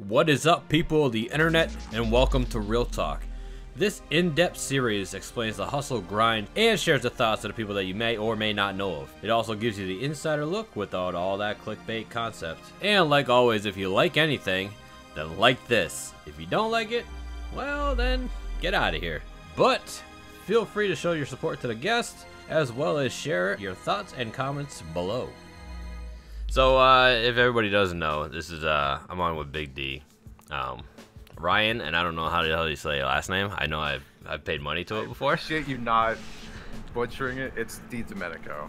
What is up, people of the internet, and welcome to Real Talk. This in-depth series explains the hustle, grind, and shares the thoughts of the people that you may or may not know of. It also gives you the insider look without all that clickbait concept. And like always, if you like anything, then like this. If you don't like it, well then, get out of here. But feel free to show your support to the guests, as well as share your thoughts and comments below. So, if everybody doesn't know, this is, I'm on with Big D. Ryan, and I don't know how the hell you say your last name. I know I've paid money to it before. I appreciate you not butchering it. It's DeDomenico.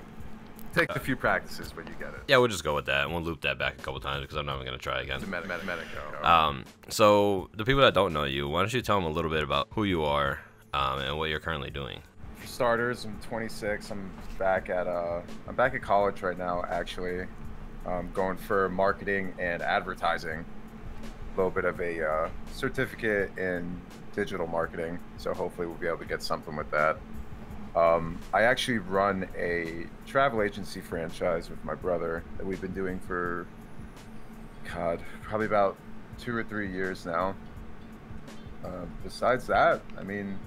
Take a few practices, but you get it. Yeah, we'll just go with that, and we'll loop that back a couple times because I'm not even going to try again. DeDomenico. So, the people that don't know you, why don't you tell them a little bit about who you are and what you're currently doing? For starters, I'm 26. I'm back at college right now, actually. Going for marketing and advertising. A little bit of a certificate in digital marketing, so hopefully we'll be able to get something with that. I actually run a travel agency franchise with my brother that we've been doing for, probably about 2 or 3 years now. Besides that, I mean,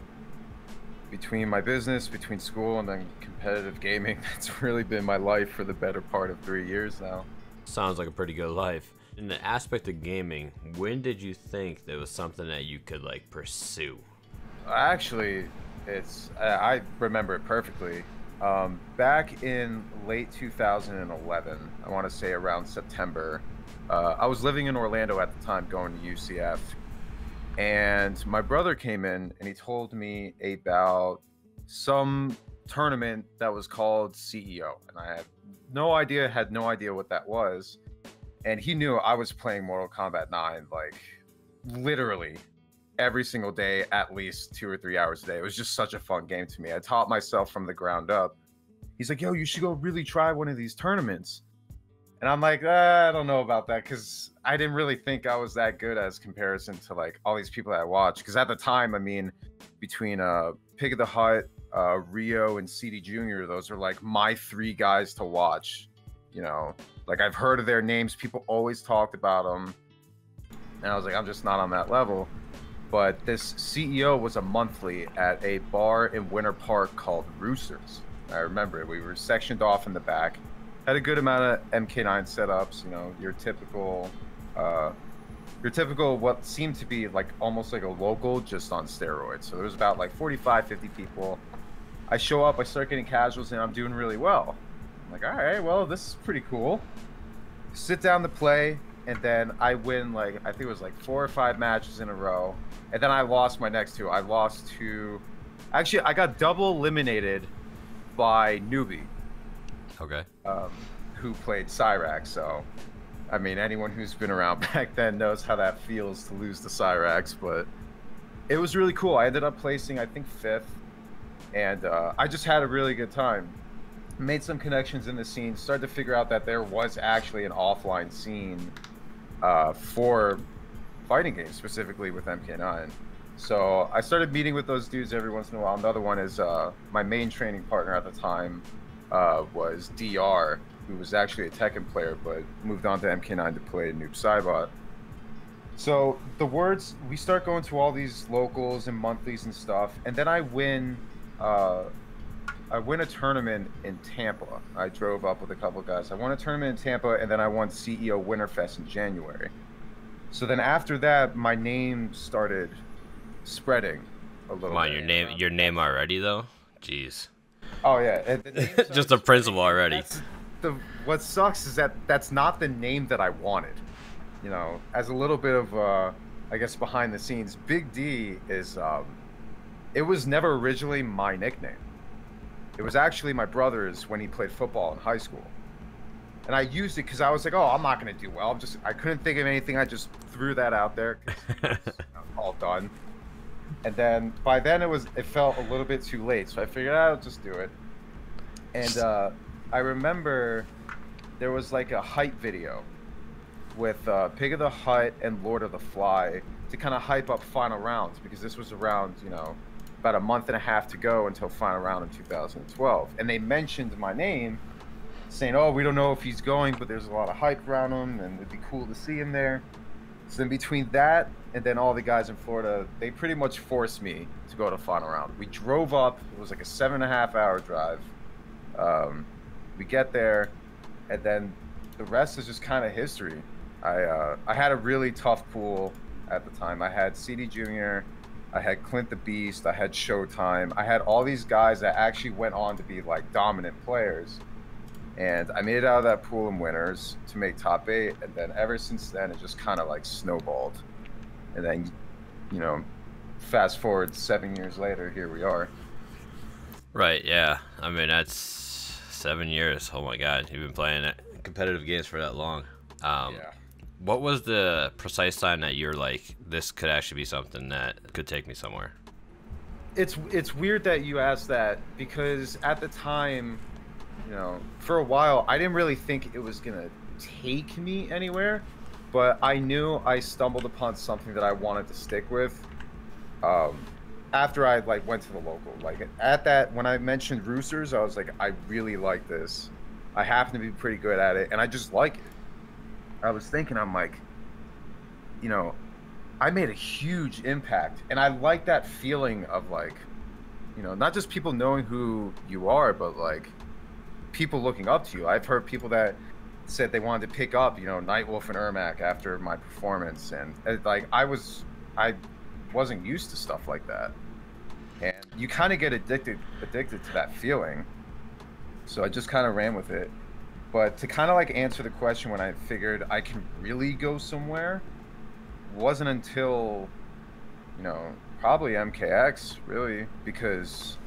between my business, between school, and then competitive gaming, that's really been my life for the better part of 3 years now. Sounds like a pretty good life. In the aspect of gaming, when did you think there was something that you could like pursue? Actually, I remember it perfectly. Back in late 2011, I want to say around September, I was living in Orlando at the time, going to UCF, and my brother came in and he told me about some tournament that was called CEO, and I had no idea what that was. And he knew I was playing Mortal Kombat 9 like literally every single day, at least 2 or 3 hours a day. It was just such a fun game to me. I taught myself from the ground up. He's like, yo, you should go really try one of these tournaments. And I'm like, I don't know about that, because I didn't really think I was that good as comparison to like all these people that I watched. Because at the time, I mean, between Pig of the Hut, Rio, and CD Jr., those are like my 3 guys to watch, you know. Like, I've heard of their names, people always talked about them, and I was like, I'm just not on that level. But this CEO was a monthly at a bar in Winter Park called Roosters. I remember it. We were sectioned off in the back, had a good amount of MK9 setups, you know, your typical what seemed to be like almost like a local, just on steroids. So there was about like 45, 50 people. I show up, I start getting casuals, and I'm doing really well. I'm like, all right, well, this is pretty cool. Sit down to play, and then I win, like, I think it was like 4 or 5 matches in a row. And then I lost my next 2. I lost to, actually, I got double eliminated by Newbie. Okay. Who played Cyrax. So, I mean, anyone who's been around back then knows how that feels to lose to Cyrax. But it was really cool. I ended up placing, I think, 5th. And I just had a really good time. Made some connections in the scene, started to figure out that there was actually an offline scene for fighting games, specifically with MK9. So I started meeting with those dudes every once in a while. Another one is my main training partner at the time was DR, who was actually a Tekken player, but moved on to MK9 to play Noob Saibot. So we start going to all these locals and monthlies and stuff, and then I win a tournament in Tampa. I drove up with a couple of guys. I won a tournament in Tampa, and then I won CEO Winterfest in January. So then after that, my name started spreading a little Come on, bit. your name already, though? Jeez. Oh, yeah. Just a principle already. What sucks is that that's not the name that I wanted. You know, as a little bit of, I guess, behind the scenes, Big D is, it was never originally my nickname. It was actually my brother's when he played football in high school. And I used it because I was like, oh, I'm not going to do well. I couldn't think of anything. I just threw that out there. It was all done. And then by then it felt a little bit too late. So I figured I'll just do it. And I remember there was like a hype video with Pig of the Hut and Lord of the Fly to kind of hype up final rounds, because this was around, you know, about a month and a half to go until final round in 2012. And they mentioned my name, saying, oh, we don't know if he's going, but there's a lot of hype around him, and it'd be cool to see him there. So then between that and then all the guys in Florida, they pretty much forced me to go to final round. We drove up. It was like a 7.5 hour drive. We get there, and then the rest is just kind of history. I had a really tough pool at the time. I had CD Jr., I had Clint the Beast, I had Showtime. I had all these guys that actually went on to be like dominant players. And I made it out of that pool in winners to make top 8, and then ever since then it just kind of like snowballed. And then, you know, fast forward 7 years later, here we are. Right, yeah. I mean, that's 7 years. Oh my God, you've been playing competitive games for that long. Yeah. What was the precise time that you're like, this could actually be something that could take me somewhere? It's weird that you asked that, because at the time, you know, for a while, I didn't really think it was gonna take me anywhere, but I knew I stumbled upon something that I wanted to stick with. After I like went to the local, like at that, when I mentioned Roosters, I was like, I really like this. I happen to be pretty good at it, and I just like it. I was thinking, I'm like, you know, I made a huge impact, and I like that feeling of like, you know, not just people knowing who you are, but like people looking up to you. I've heard people that said they wanted to pick up, you know, Nightwolf and Ermac after my performance, and like I wasn't used to stuff like that, and you kind of get addicted to that feeling. So I just kind of ran with it. But to kind of like answer the question, when I figured I can really go somewhere, wasn't until, you know, probably MKX, really, because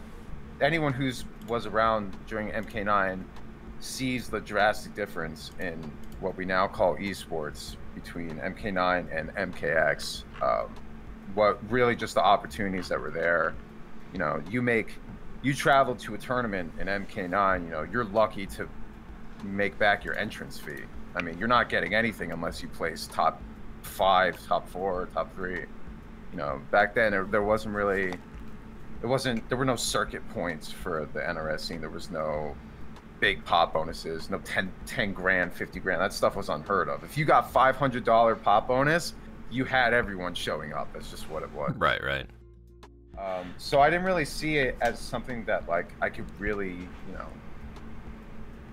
anyone who's was around during MK9 sees the drastic difference in what we now call esports between MK9 and MKX. What really just the opportunities that were there. You know, you travel to a tournament in MK9, you know, you're lucky to make back your entrance fee. I mean, you're not getting anything unless you place top 5, top 4, top 3. You know, back then there wasn't really, there were no circuit points for the NRS scene. There was no big pop bonuses, no 10 grand, 50 grand. That stuff was unheard of. If you got $500 pop bonus, you had everyone showing up. That's just what it was. Right, right. So I didn't really see it as something that like I could really, you know,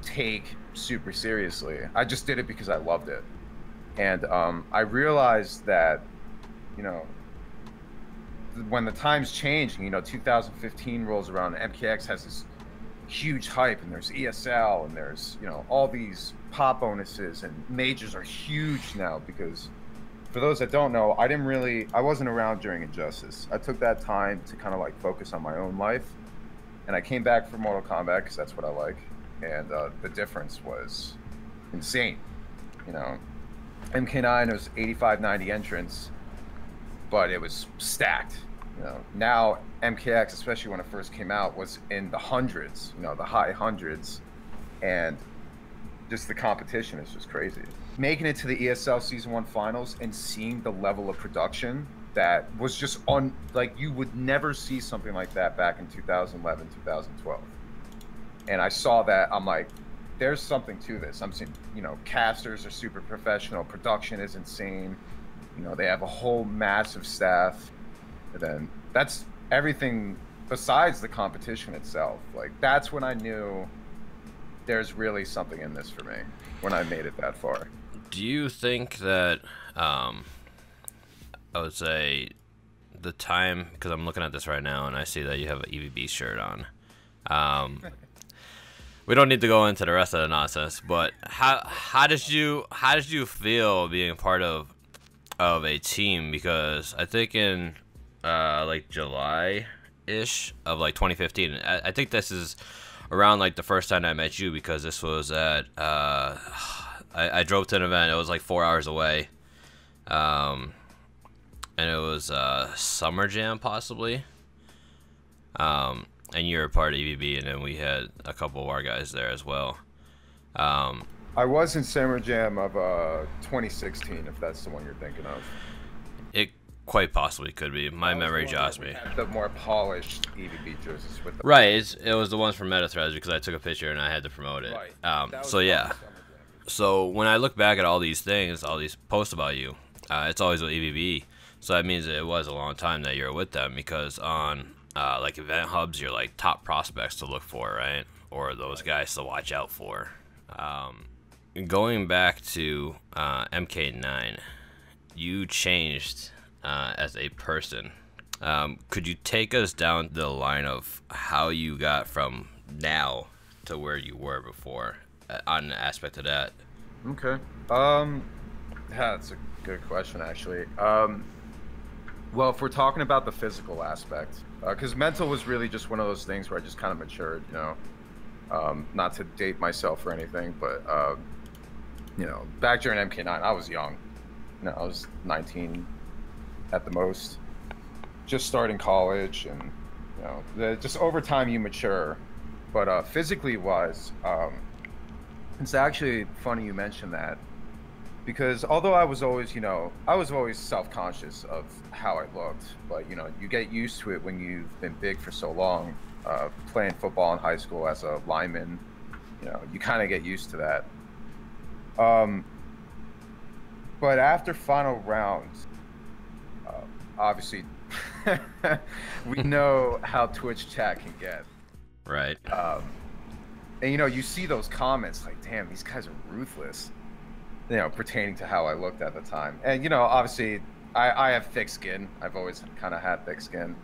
take super seriously. I just did it because I loved it. And I realized that, you know, when the times change, you know, 2015 rolls around, and MKX has this huge hype, and there's ESL, and there's, you know, all these pop bonuses, and majors are huge now. Because for those that don't know, I wasn't around during Injustice. I took that time to kind of like focus on my own life, and I came back for Mortal Kombat because that's what I like. And the difference was insane. You know, MK9 was 85, 90 entrants, but it was stacked. You know, now MKX, especially when it first came out, was in the hundreds, you know, the high hundreds, and just the competition is just crazy. Making it to the ESL Season 1 finals and seeing the level of production that was just on, like, you would never see something like that back in 2011, 2012. And I saw that, I'm like, there's something to this. I'm seeing, you know, casters are super professional, production is insane. You know, they have a whole massive staff. And then that's everything besides the competition itself. Like, that's when I knew there's really something in this for me, when I made it that far. Do you think that, I would say, the time, because I'm looking at this right now and I see that you have an EVB shirt on. We don't need to go into the rest of the nonsense, but how did you feel being part of a team? Because I think in like July-ish of like 2015, I think this is around like the first time I met you, because this was at I drove to an event. It was like 4 hours away, and it was Summer Jam possibly. And you're a part of EVB, and then we had a couple of our guys there as well. I was in Summer Jam of 2016, if that's the one you're thinking of. It quite possibly could be. My memory jogs me. The more polished EVB jerseys with the right. It was the ones from Metathreads, because I took a picture and I had to promote it. Right. So yeah. So when I look back at all these things, all these posts about you, It's always with EVB. So that means that it was a long time that you're with them, because on like event hubs, you're like top prospects to look for, right? Or those guys to watch out for. Going back to MK9, you changed as a person. Could you take us down the line of how you got from now to where you were before on an aspect of that? Okay. Yeah, that's a good question, actually. Well, if we're talking about the physical aspect, because mental was really just one of those things where I just kind of matured, you know. Not to date myself or anything, but you know, back during MK9, I was young. You know, I was 19 at the most, just starting college, and you know, just over time you mature. But physically wise, it's actually funny you mentioned that, because although I was always, you know, I was always self-conscious of how I looked, but you know, you get used to it when you've been big for so long. Playing football in high school as a lineman, you know, you kind of get used to that. But after final rounds, obviously, we know how Twitch chat can get. Right. And you know, you see those comments like, damn, these guys are ruthless, you know, pertaining to how I looked at the time. And you know, obviously, I have thick skin. I've always kind of had thick skin.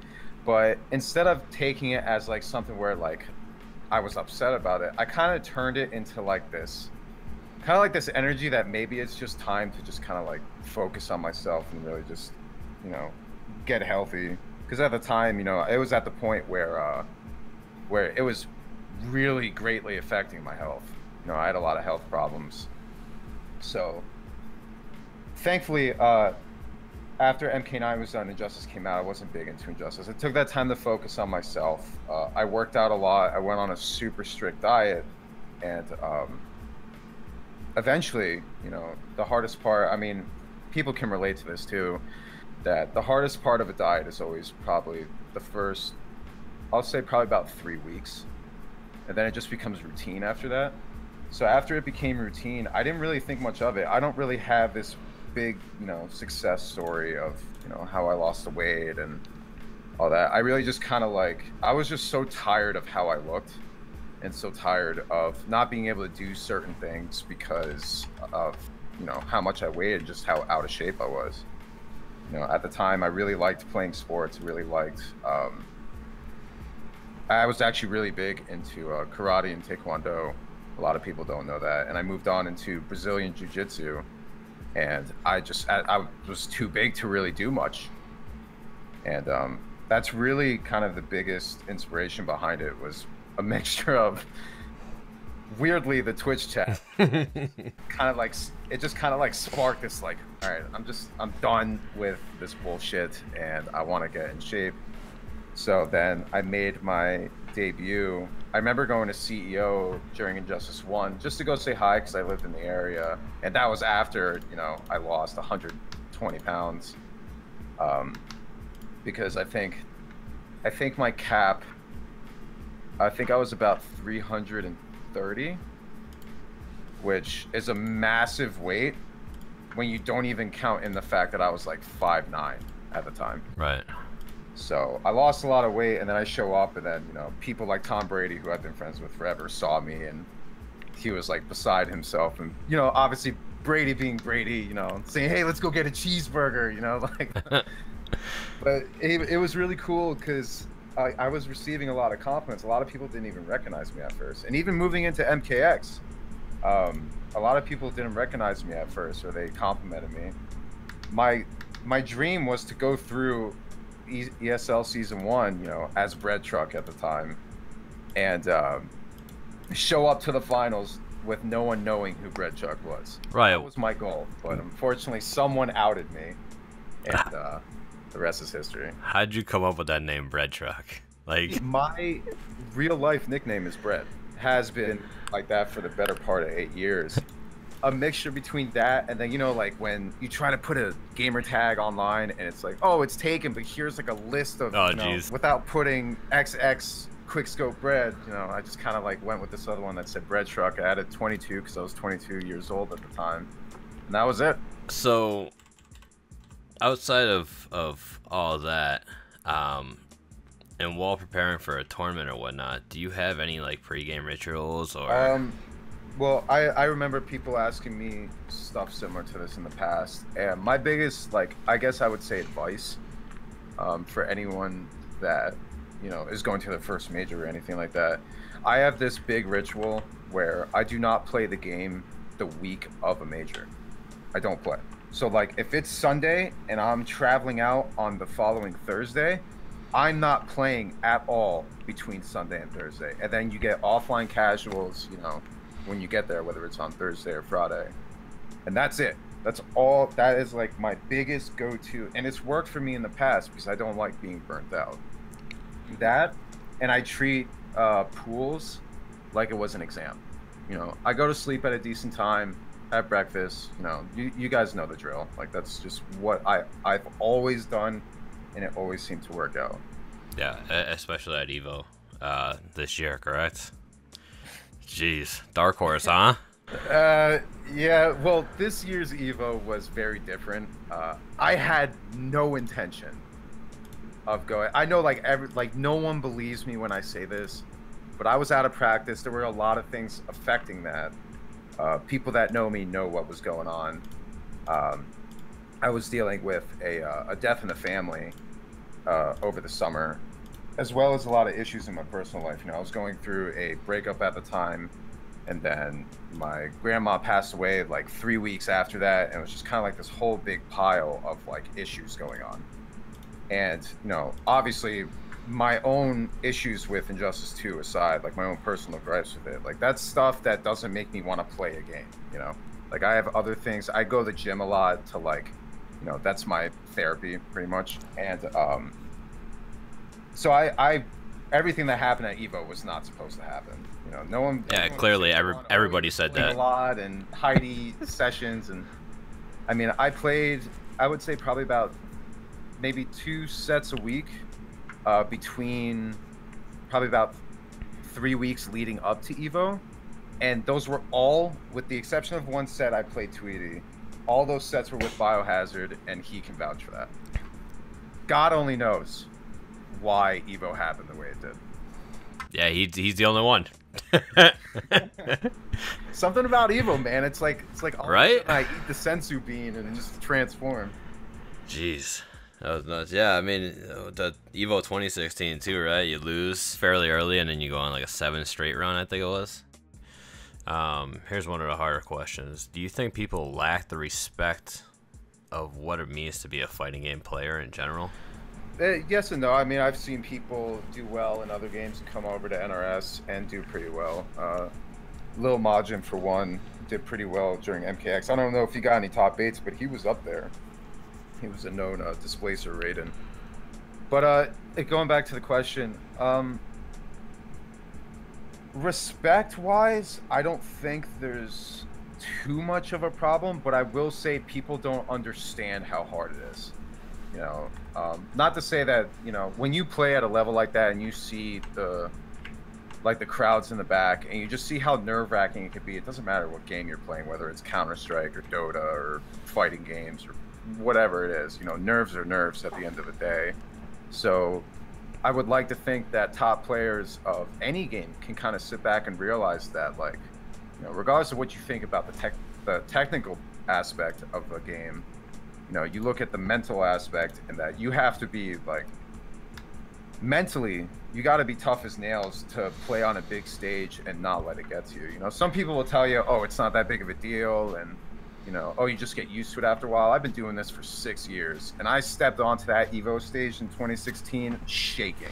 But instead of taking it as like something where like I was upset about it, I kind of turned it into like this, kind of like this energy that maybe it's just time to just kind of like focus on myself and really just, you know, get healthy. Because at the time, you know, it was at the point where it was really greatly affecting my health. You know, I had a lot of health problems. So thankfully, after MK9 was done, Injustice came out, I wasn't big into Injustice. I took that time to focus on myself. I worked out a lot. I went on a super strict diet. And eventually, you know, the hardest part, I mean, people can relate to this too, that the hardest part of a diet is always probably the first, I'll say probably about 3 weeks. And then it just becomes routine after that. So after it became routine, I didn't really think much of it. I don't really have this big, you know, success story of, you know, how I lost the weight and all that. I really just kind of like, I was just so tired of how I looked and so tired of not being able to do certain things because of, you know, how much I weighed and just how out of shape I was. You know, at the time I really liked playing sports, really liked, I was actually really big into karate and taekwondo. A lot of people don't know that. And I moved on into Brazilian jiu-jitsu. And I was too big to really do much. And that's really kind of the biggest inspiration behind it, was a mixture of, weirdly, the Twitch chat. kind of like, it just kind of like sparked this like, all right, I'm done with this bullshit and I want to get in shape. So then I made my debut. I remember going to CEO during Injustice 1 just to go say hi because I lived in the area. And that was after, you know, I lost 120 pounds. Because I think my cap, I think I was about 330, which is a massive weight when you don't even count in the fact that I was like 5'9" at the time. Right. So I lost a lot of weight, and then I show up, and then, you know, people like Tom Brady, who I've been friends with forever, saw me, and he was like beside himself. And, you know, obviously Brady being Brady, you know, saying, hey, let's go get a cheeseburger, you know, like. But it was really cool because I was receiving a lot of compliments. A lot of people didn't even recognize me at first. And even moving into MKX, a lot of people didn't recognize me at first, or they complimented me. My dream was to go through ESL Season 1, you know, as Bread Truck at the time, and show up to the finals with no one knowing who Bread Truck was. Right. That was my goal, but unfortunately someone outed me, and the rest is history. How'd you come up with that name, Bread Truck? Like, my real life nickname is Bread. Has been like that for the better part of 8 years. A mixture between that and then, you know, like when you try to put a gamer tag online and it's like, oh, it's taken, but here's like a list of, oh, you know, without putting XX Quickscope Bread, you know, I just kind of like went with this other one that said Bread Truck. I added 22 because I was 22 years old at the time, and that was it. So outside of all that, and while preparing for a tournament or whatnot, do you have any like pregame rituals or? Well, I remember people asking me stuff similar to this in the past, and my biggest, like, I guess I would say advice, for anyone that, you know, is going to their first major or anything like that. I have this big ritual where I do not play the game the week of a major. I don't play. So, like, if it's Sunday and I'm traveling out on the following Thursday, I'm not playing at all between Sunday and Thursday. And then you get offline casuals, you know, when you get there, whether it's on Thursday or Friday. And that's it. That's all. That is like my biggest go-to. And it's worked for me in the past because I don't like being burnt out. That, and I treat pools like it was an exam. You know, I go to sleep at a decent time, have breakfast. You know, you guys know the drill. Like, that's just what I've always done, and it always seemed to work out. Yeah, especially at Evo this year, correct? Jeez, dark horse, huh? Yeah, well, this year's Evo was very different. I had no intention of going. I know, like no one believes me when I say this, but I was out of practice. There were a lot of things affecting that. People that know me know what was going on. I was dealing with a death in the family over the summer, as well as a lot of issues in my personal life. You know, I was going through a breakup at the time, and then my grandma passed away like 3 weeks after that, and it was just kind of like this whole big pile of like issues going on. And, you know, obviously my own issues with Injustice 2 aside, like my own personal gripes with it, like that's stuff that doesn't make me want to play a game, you know? Like, I have other things. I go to the gym a lot to, like, you know, that's my therapy pretty much. And so I everything that happened at Evo was not supposed to happen. You know, no one. Yeah, clearly everybody said that. A lot, and Heidi sessions, and I mean, I played, I would say probably about maybe 2 sets a week, between probably about 3 weeks leading up to Evo, and those were all, with the exception of one set I played Tweety, all those sets were with Biohazard, and he can vouch for that. God only knows why Evo happened the way it did. Yeah, he's the only one. Something about Evo, man. It's like right? I eat the sensu bean and just transform. Jeez, that was nuts. Yeah, I mean, the Evo 2016 too, right? You lose fairly early, and then you go on like a 7 straight run, I think it was. Here's one of the harder questions. Do you think people lack the respect of what it means to be a fighting game player in general? Yes and no. I mean, I've seen people do well in other games and come over to NRS and do pretty well. Lil Majin, for one, did pretty well during MKX. I don't know if he got any top 8s, but he was up there. He was a known displacer Raiden. But going back to the question, respect-wise, I don't think there's too much of a problem, but I will say people don't understand how hard it is. You know, not to say that, you know, when you play at a level like that and you see the crowds in the back and you just see how nerve-wracking it could be, it doesn't matter what game you're playing, whether it's Counter-Strike or Dota or fighting games or whatever it is, you know, nerves are nerves at the end of the day. So I would like to think that top players of any game can kind of sit back and realize that, like, you know, regardless of what you think about the technical aspect of a game, you know, you look at the mental aspect, and that you have to be, like, mentally, you got to be tough as nails to play on a big stage and not let it get to you. You know, some people will tell you, oh, it's not that big of a deal, and, you know, oh, you just get used to it after a while. I've been doing this for 6 years, and I stepped onto that Evo stage in 2016 shaking.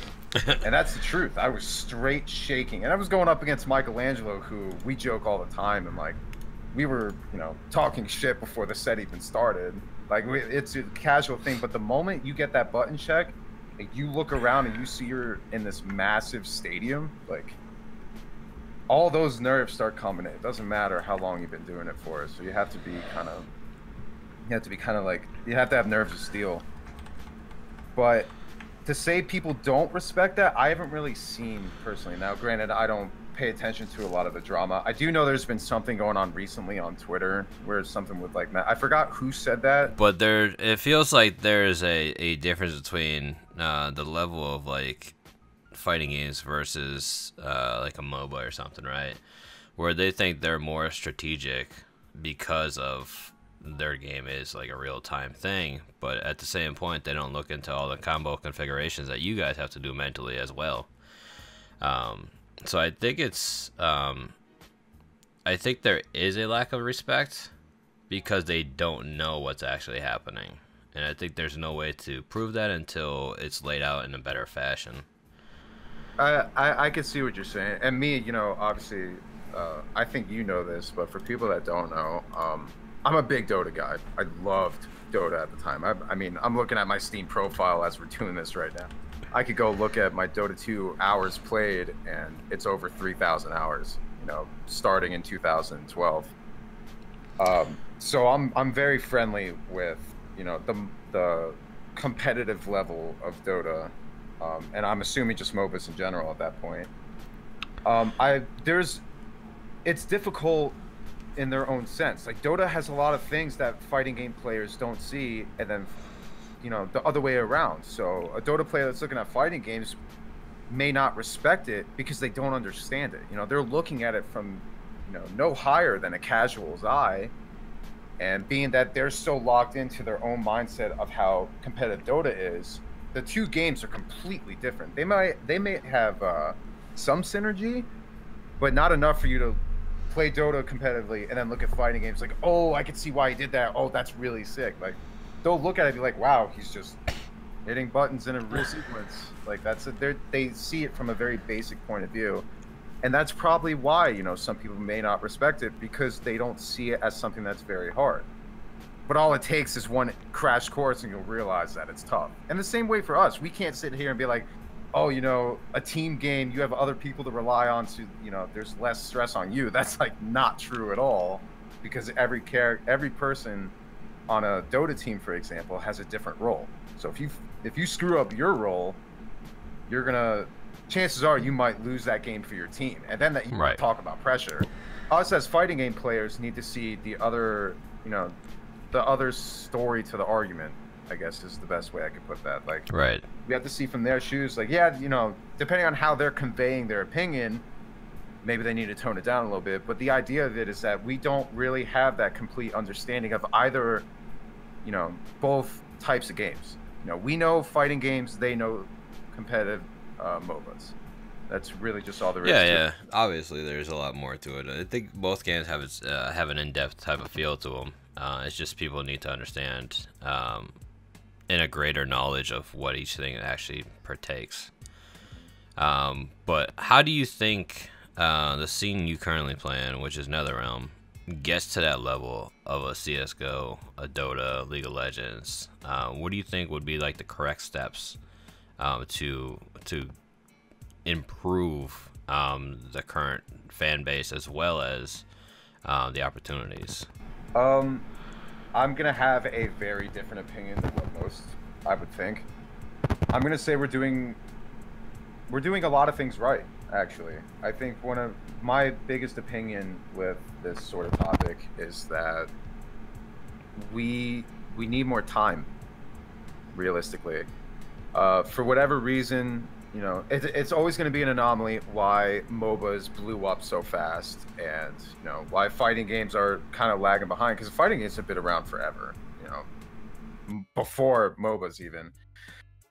And that's the truth. I was straight shaking. And I was going up against Michelangelo, who we joke all the time, and, like, we were, you know, talking shit before the set even started. Like, it's a casual thing, but the moment you get that button check, and you look around and you see you're in this massive stadium, like, all those nerves start coming in. It doesn't matter how long you've been doing it for. So you have to be kind of like, you have to have nerves of steel. But to say people don't respect that, I haven't really seen personally. Now, granted, I don't pay attention to a lot of the drama. I do know there's been something going on recently on Twitter where it's something with like I forgot who said that. But it feels like there's a difference between the level of like fighting games versus like a MOBA or something, right? Where they think they're more strategic because of their game is like a real-time thing, but at the same point they don't look into all the combo configurations that you guys have to do mentally as well. So I think it's I think there is a lack of respect because they don't know what's actually happening, and I think there's no way to prove that until it's laid out in a better fashion. I can see what you're saying, and me, you know, obviously, I think you know this, but for people that don't know, I'm a big Dota guy. I loved Dota at the time. I mean, I'm looking at my Steam profile as we're doing this right now. I could go look at my Dota 2 hours played, and it's over 3,000 hours, you know, starting in 2012. So I'm very friendly with, you know, the competitive level of Dota, and I'm assuming just MOBAs in general at that point. It's difficult in their own sense. Like Dota has a lot of things that fighting game players don't see, and then, you know, the other way around. So a Dota player that's looking at fighting games may not respect it because they don't understand it. You know, they're looking at it from, you know, no higher than a casual's eye, and being that they're so locked into their own mindset of how competitive Dota is, the two games are completely different. They may have some synergy, but not enough for you to play Dota competitively and then look at fighting games like, oh, I can see why he did that. Oh, that's really sick. Like, they'll look at it and be like, wow, he's just hitting buttons in a real sequence. Like, they see it from a very basic point of view. And that's probably why, you know, some people may not respect it, because they don't see it as something that's very hard. But all it takes is one crash course and you'll realize that it's tough. And the same way for us. We can't sit here and be like, oh, you know, a team game, you have other people to rely on, to, you know, there's less stress on you. That's like not true at all, because every person on a Dota team, for example, has a different role. So if you screw up your role, you're gonna, chances are you might lose that game for your team, and then you right. Talk about pressure. Us as fighting game players need to see the other, you know, the other story to the argument, I guess is the best way I could put that. Like, right. We have to see from their shoes, like, yeah, you know, depending on how they're conveying their opinion, maybe they need to tone it down a little bit. But the idea of it is that we don't really have that complete understanding of either, you know, both types of games. You know, we know fighting games, they know competitive MOBAs. That's really just all there is to it. Yeah. Obviously, there's a lot more to it. I think both games have an in-depth type of feel to them. It's just people need to understand in a greater knowledge of what each thing actually partakes. But how do you think the scene you currently play in, which is NetherRealm, gets to that level of a CSGO, a Dota, League of Legends? What do you think would be like the correct steps to improve the current fan base as well as the opportunities? I'm gonna have a very different opinion than what most I would think. I'm gonna say we're doing a lot of things right, actually. I think one of my biggest opinion with this sort of topic is that we need more time, realistically. For whatever reason, you know, it's always going to be an anomaly why MOBAs blew up so fast, and, you know, why fighting games are kind of lagging behind, because fighting games have been around forever, you know, before MOBAs even.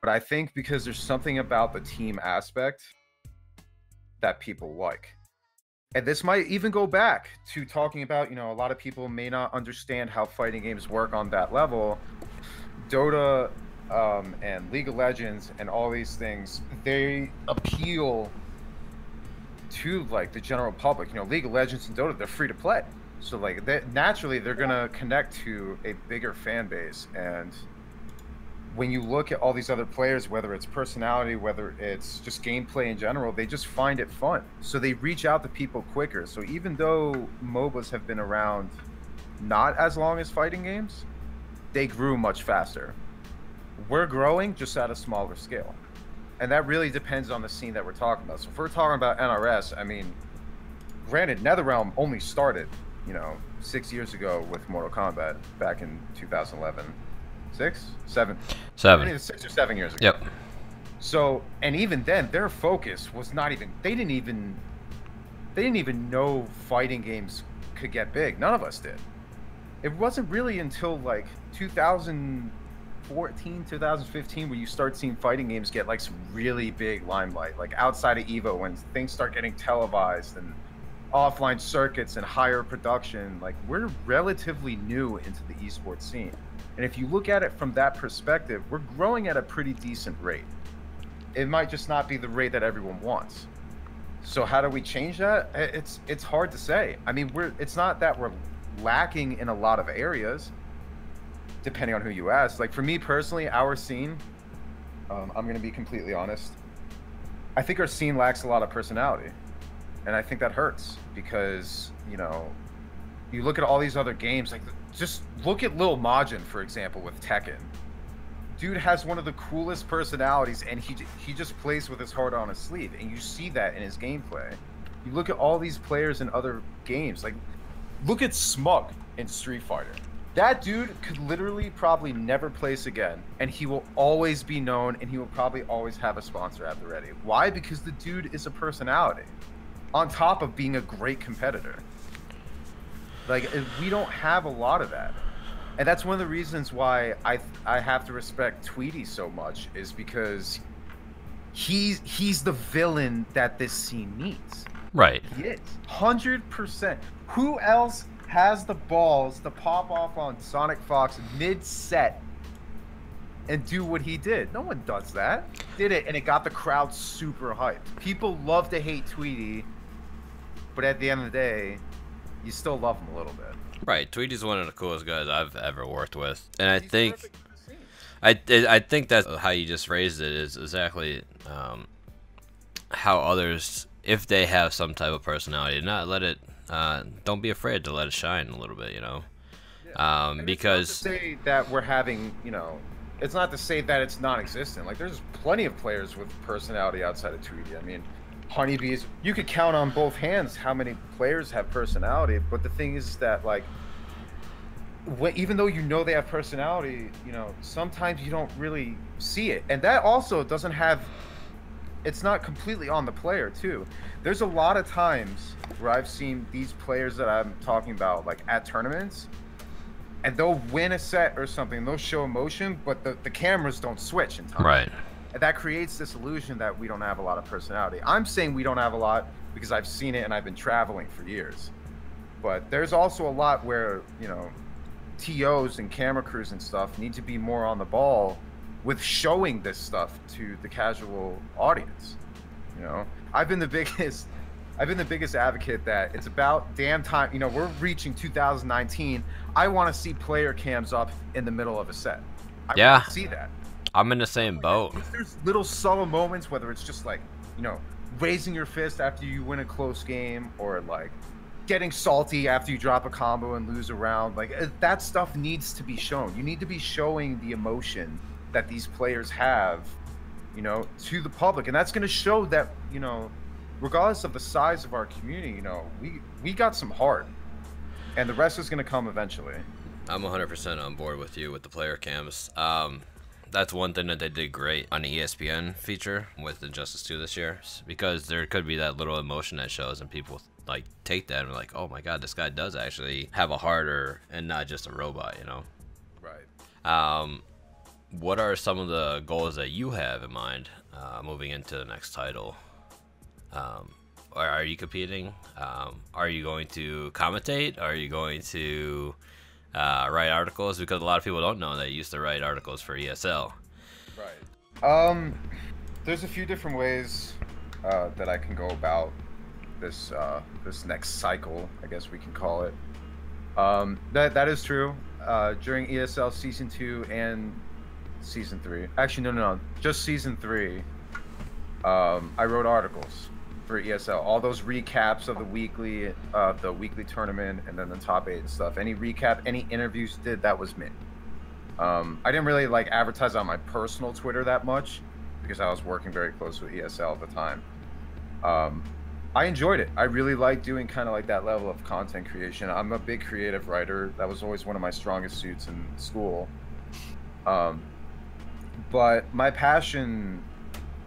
But I think because there's something about the team aspect that people like. And this might even go back to talking about, you know, a lot of people may not understand how fighting games work on that level. Dota and League of Legends and all these things, they appeal to like the general public. You know, League of Legends and Dota, they're free to play, so like naturally they're gonna connect to a bigger fan base. And when you look at all these other players, whether it's personality, whether it's just gameplay in general, they just find it fun, so they reach out to people quicker. So even though MOBAs have been around not as long as fighting games, they grew much faster. We're growing just at a smaller scale, and that really depends on the scene that we're talking about. So if we're talking about NRS, I mean, granted, NetherRealm only started, 6 years ago with Mortal Kombat back in 2011. 6? 7? 7. I think it was 6 or 7 years ago. Yep. So, and even then, their focus was not even. They didn't even know fighting games could get big. None of us did. It wasn't really until like 2014, 2015 where you start seeing fighting games get like some really big limelight, like outside of EVO, when things start getting televised and offline circuits and higher production. Like, we're relatively new into the esports scene. And if you look at it from that perspective, we're growing at a pretty decent rate. It might just not be the rate that everyone wants. So how do we change that? It's hard to say. I mean, it's not that we're lacking in a lot of areas, depending on who you ask. Like, for me personally, our scene, I'm going to be completely honest, I think our scene lacks a lot of personality. And I think that hurts because, you look at all these other games, like, just look at Lil Majin, for example, with Tekken. Dude has one of the coolest personalities, and he just plays with his heart on his sleeve, and you see that in his gameplay. You look at all these players in other games, like, look at Smug in Street Fighter. That dude could literally probably never place again, and he will always be known, and he will probably always have a sponsor at the ready. Why? Because the dude is a personality, on top of being a great competitor. Like, we don't have a lot of that. And that's one of the reasons why I have to respect Tweety so much, is because he's the villain that this scene needs. Right. He is. 100%. Who else has the balls to pop off on Sonic Fox mid-set and do what he did? No one does that. Did it, and it got the crowd super hyped. People love to hate Tweety, but at the end of the day, you still love him a little bit. Right, Tweety's one of the coolest guys I've ever worked with, and I think that's how you just phrased it, is exactly how others, if they have some type of personality, not let it. Don't be afraid to let it shine a little bit, Yeah. Because it's not to say that we're having, it's not to say that it's non-existent. Like, there's plenty of players with personality outside of Tweety. I mean, Honeybees, you could count on both hands how many players have personality, but the thing is that, like, even though they have personality, sometimes you don't really see it. And that also doesn't have, it's not completely on the player too. There's a lot of times where I've seen these players that I'm talking about, like, at tournaments, and they'll win a set or something, they'll show emotion, but the cameras don't switch in time. Right. And that creates this illusion that we don't have a lot of personality. I'm saying we don't have a lot because I've seen it and I've been traveling for years. But there's also a lot where, TOs and camera crews and stuff need to be more on the ball with showing this stuff to the casual audience. I've been the biggest advocate that it's about damn time. We're reaching 2019. I want to see player cams up in the middle of a set. I want to see that. I'm in the same boat. There's little subtle moments, whether it's just like, raising your fist after you win a close game, or like getting salty after you drop a combo and lose a round. Like, that stuff needs to be shown. You need to be showing the emotion that these players have, to the public. And that's going to show that, regardless of the size of our community, we got some heart, and the rest is going to come eventually. I'm 100% on board with you with the player cams. That's one thing that they did great on the ESPN feature with Injustice 2 this year, because there could be that little emotion that shows, and people like take that and are like, oh my god, this guy does actually have a heart, and not just a robot, Right. What are some of the goals that you have in mind moving into the next title? Are you competing? Are you going to commentate? Are you going to write articles? Because a lot of people don't know that you used to write articles for ESL. Right. There's a few different ways that I can go about this next cycle, I guess we can call it. That is true. During ESL Season 2 and Season 3. Actually, no. Just Season 3. I wrote articles for ESL. All those recaps of the weekly tournament, and then the top 8 and stuff. Any recap, any interviews that was me. I didn't really like advertise on my personal Twitter that much because I was working very close with ESL at the time. I enjoyed it. I really like doing kind of like that level of content creation. I'm a big creative writer. That was always one of my strongest suits in school. Um, but my passion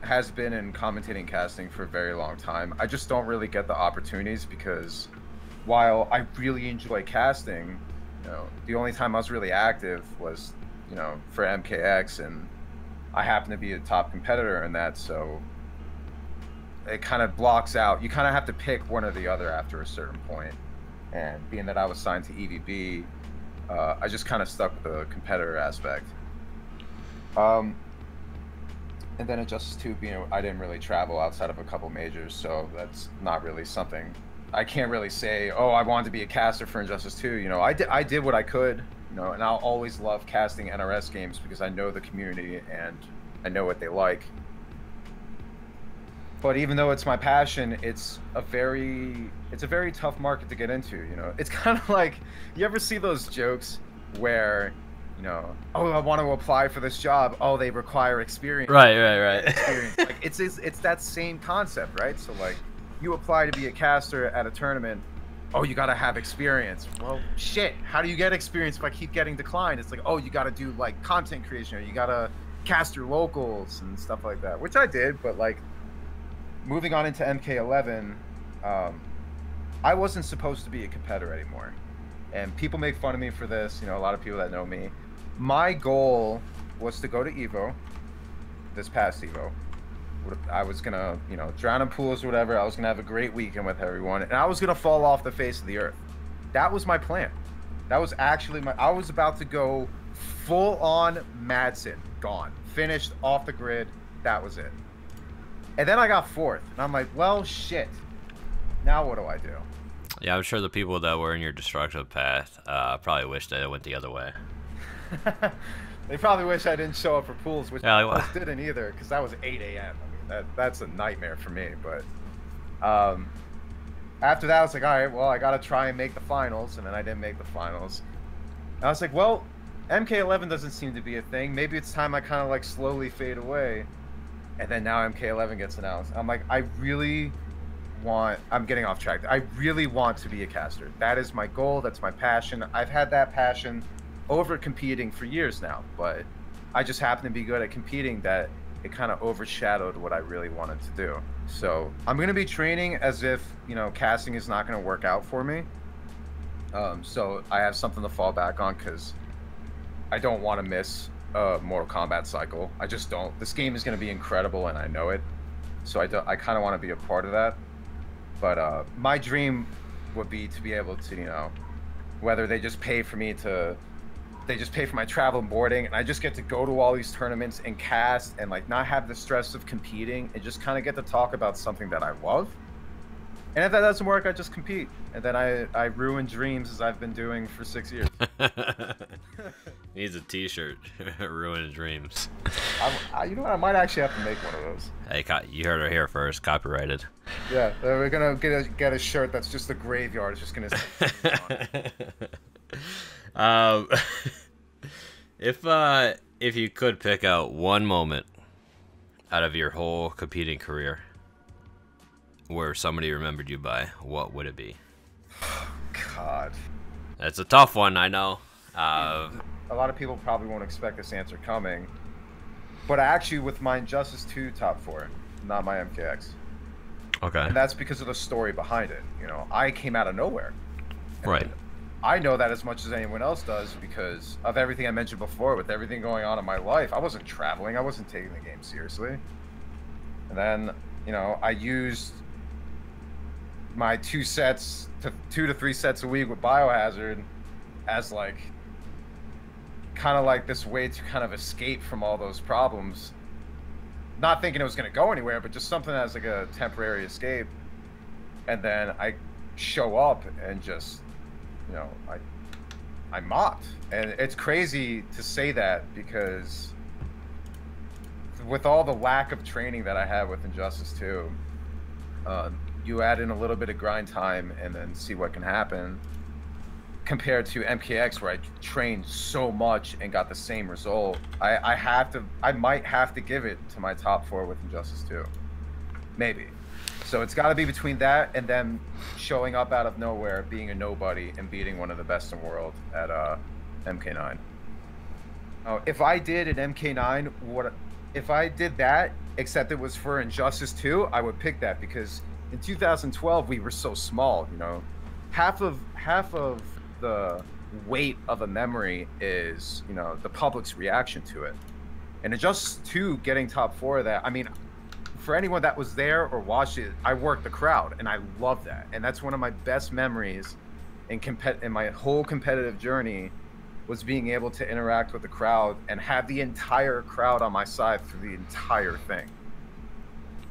has been in commentating casting for a very long time. I just don't really get the opportunities because while I really enjoy casting, you know, the only time I was really active was, you know, for MKX, and I happen to be a top competitor in that, so it kind of blocks out. You kind of have to pick one or the other after a certain point. And being that I was signed to EVB, I just kind of stuck with the competitor aspect. And then at Justice 2, you know, I didn't really travel outside of a couple majors, so that's not really something. I can't really say, oh, I wanted to be a caster for Injustice 2. You know, I did what I could, you know, and I'll always love casting NRS games because I know the community and I know what they like. But even though it's my passion, it's a very tough market to get into, you know. It's kind of like, you ever see those jokes where, you know, oh, I want to apply for this job. Oh, they require experience. Right. Experience. Like it's that same concept, right? So like, you apply to be a caster at a tournament. Oh, you gotta have experience. Well, shit. How do you get experience if I keep getting declined? It's like, oh, you gotta do like content creation, or you gotta cast your locals and stuff like that, which I did. But like, moving on into MK11, I wasn't supposed to be a competitor anymore. And people make fun of me for this, you know, a lot of people that know me. My goal was to go to EVO, this past EVO. I was gonna, you know, drown in pools or whatever. I was gonna have a great weekend with everyone, and I was gonna fall off the face of the earth. That was my plan. That was actually I was about to go full on Madsen, gone, finished, off the grid. That was it. And then I got fourth, and I'm like, well, shit. Now what do I do? Yeah, I'm sure the people that were in your destructive path probably wish that it went the other way. They probably wish I didn't show up for pools, which yeah, I didn't either, because that was 8 a.m. I mean, that's a nightmare for me. But after that, I was like, all right, well, I got to try and make the finals, and then I didn't make the finals. And I was like, well, MK11 doesn't seem to be a thing. Maybe it's time I kind of like slowly fade away. And then now MK11 gets announced. I'm like, I'm getting off track. I really want to be a caster. That is my goal. That's my passion. I've had that passion over competing for years now, but I just happen to be good at competing that it kind of overshadowed what I really wanted to do. So I'm going to be training as if, you know, casting is not going to work out for me. So I have something to fall back on because I don't want to miss a Mortal Kombat cycle. I just don't. This game is going to be incredible, and I know it. So I kind of want to be a part of that. But my dream would be to be able to, you know, whether they just pay for me to, they just pay for my travel and boarding, and I just get to go to all these tournaments and cast and like not have the stress of competing and just kind of get to talk about something that I love. And if that doesn't work, I just compete. And then I ruin dreams as I've been doing for 6 years. Needs a t-shirt. Ruin dreams. You know what? I might actually have to make one of those. Hey, you heard it here first. Copyrighted. Yeah, we're gonna get a shirt that's just a graveyard. It's just gonna if you could pick out one moment out of your whole competing career where somebody remembered you by, what would it be? God. That's a tough one, I know. A lot of people probably won't expect this answer coming, but actually with my Injustice 2 top 4, not my MKX. Okay. And that's because of the story behind it. You know, I came out of nowhere. Right. I know that as much as anyone else does because of everything I mentioned before, with everything going on in my life. I wasn't traveling. I wasn't taking the game seriously. And then, you know, I used my 2 to 3 sets a week with Biohazard as like kind of like this way to kind of escape from all those problems. Not thinking it was going to go anywhere, but just something as like a temporary escape. And then I show up and just, you know, I mopped. And it's crazy to say that because with all the lack of training that I had with Injustice 2, you add in a little bit of grind time and then see what can happen, compared to MKX where I trained so much and got the same result. I might have to give it to my top 4 with Injustice 2. Maybe. So it's got to be between that and them showing up out of nowhere, being a nobody, and beating one of the best in the world at MK9. If I did an MK9, if I did that, except it was for Injustice 2, I would pick that because in 2012 we were so small. You know, half of the weight of a memory is, you know, the public's reaction to it. And Injustice 2 getting top 4 of that, I mean, for anyone that was there or watched it, I worked the crowd, and I love that. And that's one of my best memories in my whole competitive journey, was being able to interact with the crowd and have the entire crowd on my side through the entire thing.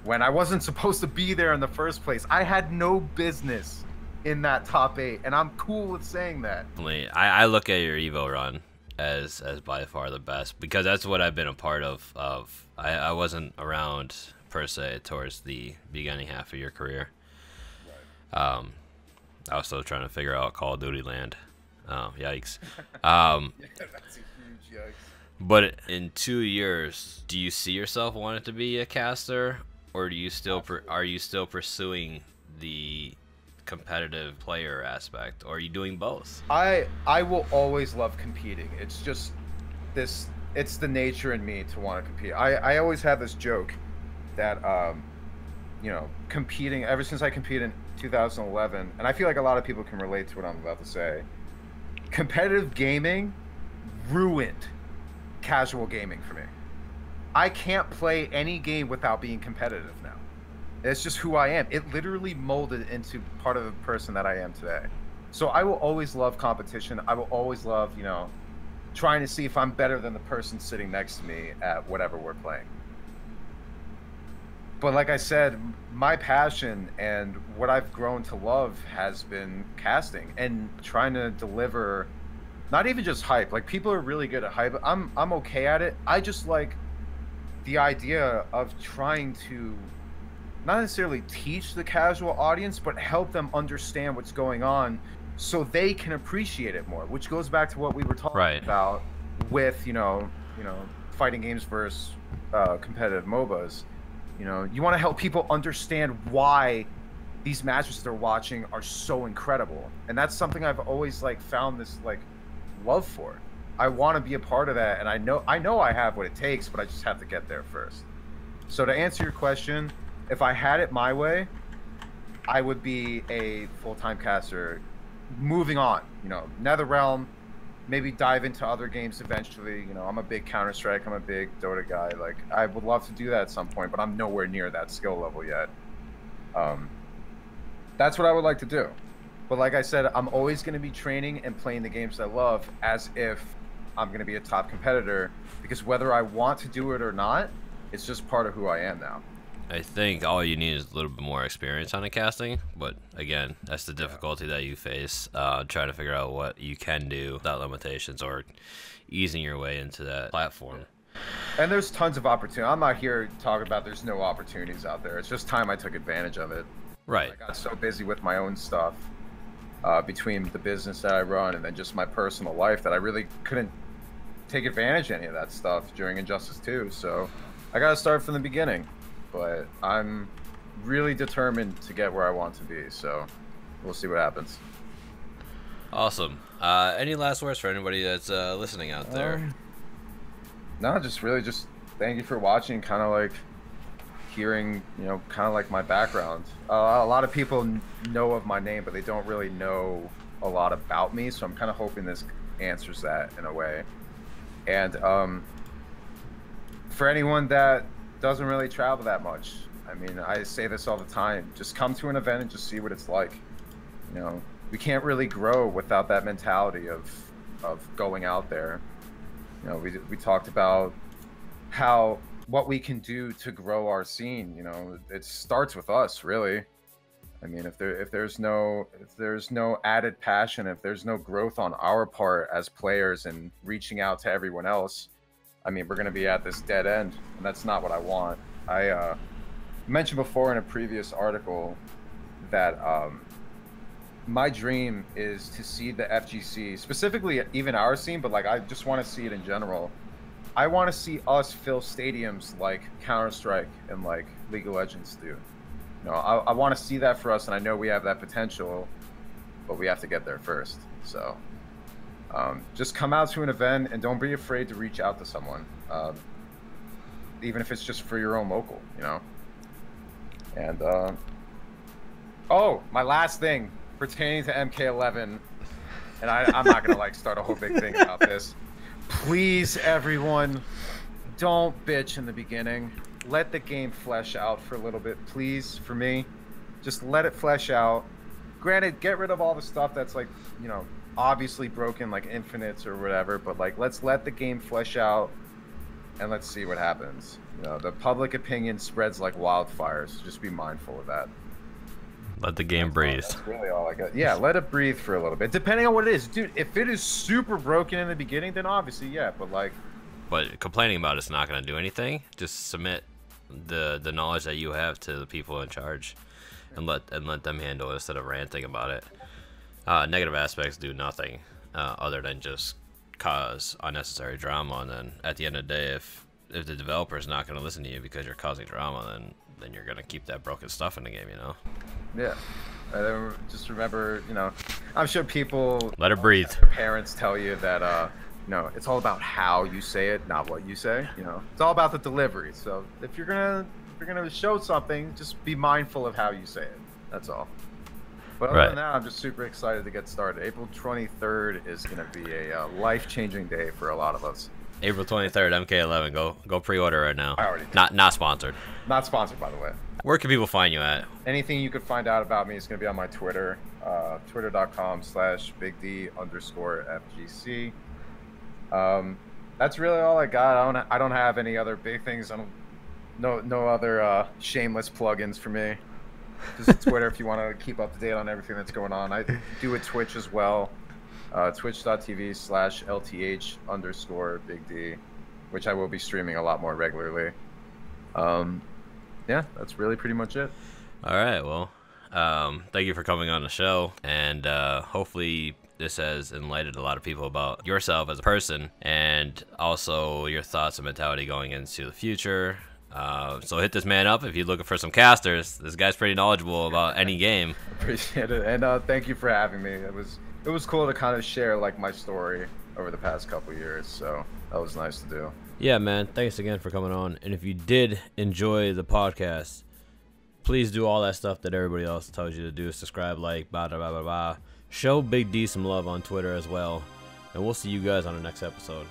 When I wasn't supposed to be there in the first place, I had no business in that top 8, and I'm cool with saying that. I look at your Evo run as by far the best, because that's what I've been a part of. I wasn't around per se towards the beginning half of your career. Right. I was still trying to figure out Call of Duty Land. Oh, yikes. Yeah, that's a huge yikes. But in 2 years, do you see yourself wanting to be a caster, or do you still are you still pursuing the competitive player aspect, or are you doing both? I will always love competing. It's just this, it's the nature in me to want to compete. I always have this joke that you know, competing, ever since I competed in 2011, and I feel like a lot of people can relate to what I'm about to say, competitive gaming ruined casual gaming for me. I can't play any game without being competitive now. It's just who I am. It literally molded into part of the person that I am today. So I will always love competition. I will always love, you know, trying to see if I'm better than the person sitting next to me at whatever we're playing. But like I said, my passion and what I've grown to love has been casting and trying to deliver, not even just hype. Like, people are really good at hype. I'm okay at it. I just like the idea of trying to not necessarily teach the casual audience, but help them understand what's going on so they can appreciate it more, which goes back to what we were talking about with, you know, fighting games versus competitive MOBAs. You know, you want to help people understand why these matches they're watching are so incredible. And that's something I've always like found this like love for. I want to be a part of that, and I know I have what it takes, but I just have to get there first. So to answer your question, if I had it my way, I would be a full-time caster moving on, you know, NetherRealm, maybe dive into other games eventually. You know, I'm a big Counter-Strike, I'm a big Dota guy. Like, I would love to do that at some point, but I'm nowhere near that skill level yet. That's what I would like to do. But like I said, I'm always going to be training and playing the games I love as if I'm going to be a top competitor, because whether I want to do it or not, it's just part of who I am now. I think all you need is a little bit more experience on the casting, but again, that's the difficulty that you face, trying to figure out what you can do without limitations or easing your way into that platform. And there's tons of opportunity. I'm not here talking about there's no opportunities out there. It's just time I took advantage of it. Right. I got so busy with my own stuff, between the business that I run and then just my personal life, that I really couldn't take advantage of any of that stuff during Injustice 2. So I got to start from the beginning. But I'm really determined to get where I want to be, so we'll see what happens. Awesome. Any last words for anybody that's listening out there? No, just really just thank you for watching, kind of like hearing, you know, kind of like my background. A lot of people know of my name, but they don't really know a lot about me, so I'm kind of hoping this answers that in a way. And for anyone that doesn't really travel that much, I mean, I say this all the time, just come to an event and just see what it's like. You know, we can't really grow without that mentality of going out there. You know, we talked about what we can do to grow our scene. You know, it starts with us, really. I mean, if there's no added passion, if there's no growth on our part as players and reaching out to everyone else, I mean, we're going to be at this dead end, and that's not what I want. I mentioned before in a previous article that my dream is to see the FGC, specifically even our scene, but like I just want to see it in general. I want to see us fill stadiums like Counter-Strike and like League of Legends do. You know, I want to see that for us, and I know we have that potential, but we have to get there first. So just come out to an event and don't be afraid to reach out to someone, even if it's just for your own local, you know. And oh, my last thing pertaining to MK11, and I'm not gonna like start a whole big thing about this. Please, everyone, don't bitch in the beginning. Let the game flesh out for a little bit, please. For me, just let it flesh out. Granted, get rid of all the stuff that's like, you know, obviously broken, like infinites or whatever. But like, let's let the game flesh out, and let's see what happens. You know, the public opinion spreads like wildfire, so just be mindful of that. Let the game breathe. That's really all I got. Yeah, let it breathe for a little bit, depending on what it is, dude. If it is super broken in the beginning, then obviously, yeah. But like, but complaining about it's not going to do anything. Just submit the knowledge that you have to the people in charge, and let them handle it instead of ranting about it. Negative aspects do nothing other than just cause unnecessary drama. And then at the end of the day, if the developer is not going to listen to you because you're causing drama, then you're going to keep that broken stuff in the game, you know? Yeah. Just remember, you know, I'm sure people let it breathe. Their parents tell you that, you know, it's all about how you say it, not what you say. You know, it's all about the delivery. So if you're gonna show something, just be mindful of how you say it. That's all. But other than that, I'm just super excited to get started. April 23rd is gonna be a life-changing day for a lot of us. April 23rd, MK11. Go pre-order right now. I already did. Not sponsored. Not sponsored, by the way. Where can people find you at? Anything you could find out about me is going to be on my Twitter, twitter.com/bigd_FGC. That's really all I got. I don't have any other big things. No other shameless plugins for me. Just Twitter if you want to keep up to date on everything that's going on. I do a Twitch as well. Twitch.tv/LTH_BigD, which I will be streaming a lot more regularly. Yeah, that's really pretty much it. All right, well, thank you for coming on the show, and hopefully this has enlightened a lot of people about yourself as a person, and also your thoughts and mentality going into the future. So hit this man up if you're looking for some casters. This guy's pretty knowledgeable about any game. Appreciate it, and thank you for having me. It was cool to kind of share like my story over the past couple years, so that was nice to do. Yeah, man, thanks again for coming on. And if you did enjoy the podcast, please do all that stuff that everybody else tells you to do. Subscribe, like, blah, blah, blah, blah, blah. Show Big D some love on Twitter as well. And we'll see you guys on the next episode.